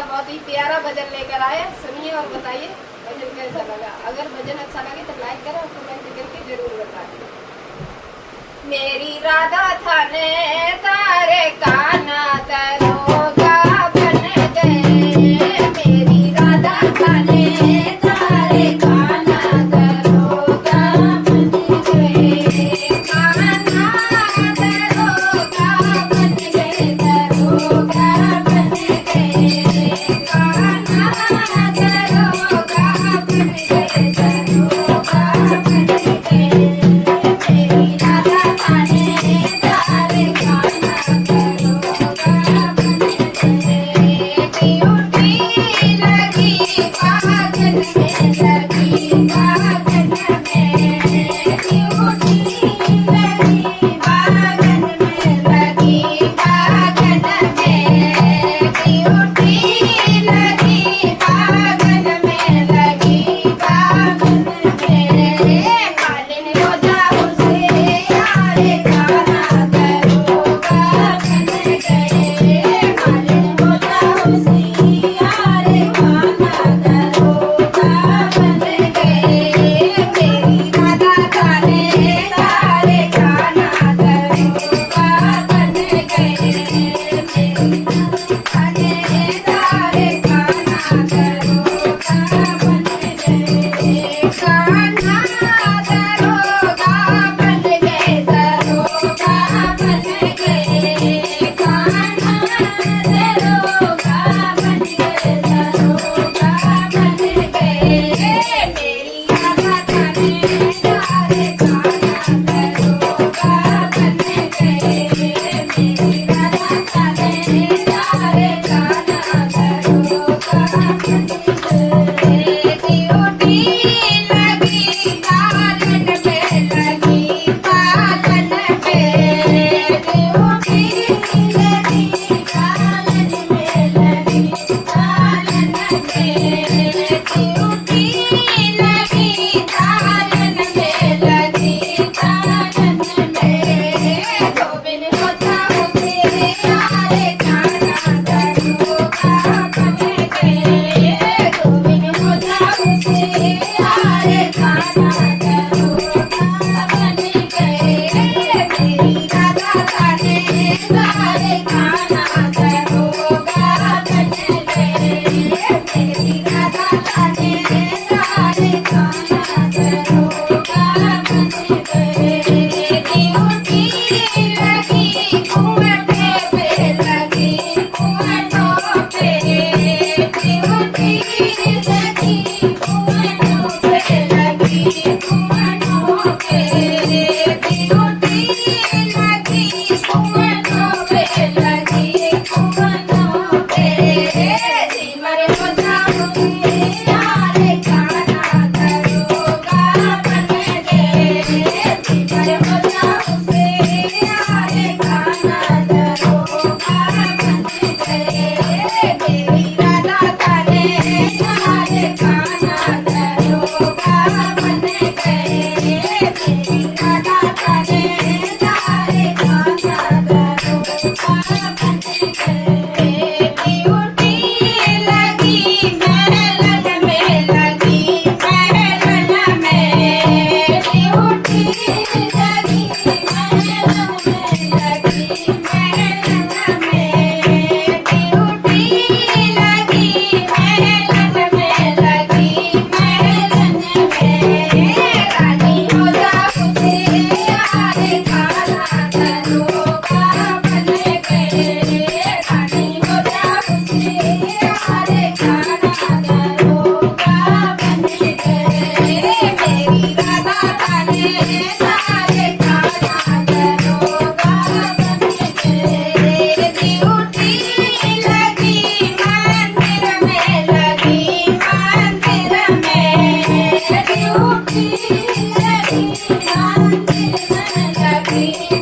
का बहुत ही प्यारा भजन लेकर आए। सुनिए और बताइए भजन कैसा लगा। अगर भजन अच्छा लगे तो लाइक करें और कमेंट करके जरूर बताइए। मेरी राधा थाने तारे काना दरोगा बन गए। मेरी राधा थाने तारे काना दरोगा बन गए। काना दरोगा बन गए, दरोगा बन गए। काना दरोगा बन गए, दरोगा बन गए। मेरी राधा थाने तारे काना दरोगा बन गए। ड्यूटी लगी बागन में, लगी बागन में। ड्यूटी लगी बागन में, लगी बागन में। ड्यूटी लगी बागन में, लगी बागन में। मालिन रोजा उसे यारे काना दरोगा बन गए। मालिन रोजा उसे यारे काना दरोगा बन गए। मेरी राधा थाने तारे काना दरोगा बन गए। मेरी राधा थाने तारे काना दरोगा बन गए। काना दरोगा बन गए, दरोगा बन गए। काना दरोगा बन गए, दरोगा बन गए। मेरी राधा थाने तारे काना दरोगा बन गए। मेरी राधा थाने तारे काना दरोगा बन गए। ड्यूटी लगी पालन में, लगी पालन में। ड्यूटी लगी पालन में, लगी पालन में। ड्यूटी लगी पालन में, लगी पालन में। गोविंद होता उसे यारे काना दरोगा बन गए। गोविंद होता उसे यारे काना दरोगा बन गए। मेरी राधा थाने तारे काना दरोगा बन गए। मेरी राधा थाने तारे काना दरोगा बन गए। ड्यूटी लगी कुआं पे, लगी कुआं पे। ड्यूटी लगी कुआं पे, लगी कुआं पे। ड्यूटी लगी कुआं पे, लगी कुआं पे। सिमर रोजा उसे यारे काना दरोगा बन गए। सिमर रोजा उसे यारे काना दरोगा बन गए। मेरी राधा थाने तारे काना दरोगा बन गए। मेरी राधा थाने तारे काना दरोगा बन गए। ड्यूटी लगी महलन में, लगी महलन में। ड्यूटी लगी महलन में, लगी महलन में। ड्यूटी लगी महलन में, लगी महलन में। रानी रोजा उसे यारे काना दरोगा बन गए। रानी रोजा उसे यारे काना दरोगा बन गए। मेरी राधा थाने तारे काना दरोगा बन गए। ड्यूटी लगी मंदिर में, लगी मंदिर में। ड्यूटी लगी मंदिर में, लगी